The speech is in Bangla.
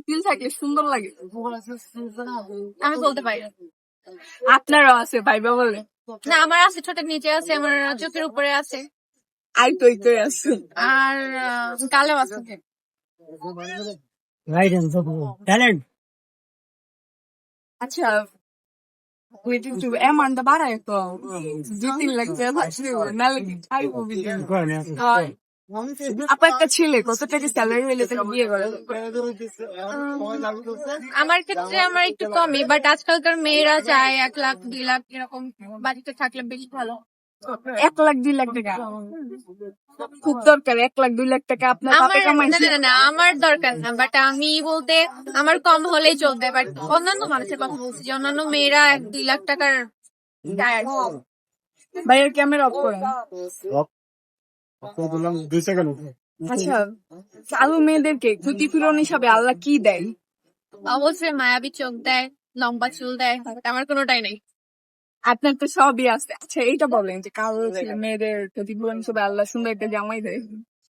তিল থাকলে সুন্দর লাগে। আমি বলতে পারি না। আপনারও আছে ভাইবা বলে? না, আমার আছে, ছোটের নিচে আছে, আমার চোখের উপরে আছে, আই তৈ তৈ আছে। আর গালেও আছে। আচ্ছা wait একটু অ্যামাউন্টটা বাড়ায় তো 2-3 লাখ টাকা থাকলে নাহলে কি খাইবো বিদেশ? আপা একটা ছেলে কত টাকা স্যালারি হইলে তাকে বিয়ে করে? আমার ক্ষেত্রে আমার একটু কমই, বাট আজকালকার মেয়েরা চায় 1 লাখ 2 লাখ এরকম বাড়িতে থাকলে বেশি ভালো। 1 লাখ 2 লাখ টাকা খুব দরকার। 1 লাখ 2 লাখ টাকা আপনার আমার বাপে না কামাইছে। না না, আমার দরকার না, বাট আমি বলতে আমার কম হলেই চলবে, বাট অন্যান্য মানুষের কথা বলছি যে অন্যান্য মেয়েরা 1-2 লাখ টাকার টায়ার। ভাইয়ের ক্যামেরা অফ করেন। আচ্ছা চালু মেয়েদেরকে ক্ষতিপূরণ হিসাবে আল্লাহ কি দেয়? অবশ্যই মায়াবী চোখ দেয়, লম্বা চুল দেয়, but আমার কোনোটাই নাই। আপনার তো সবই আছে। আচ্ছা এইটা বলেন যে কালো ছেলে মেয়েদের ক্ষতিপূরণ হিসাবে আল্লাহ সুন্দর একটা জামাই দেয়।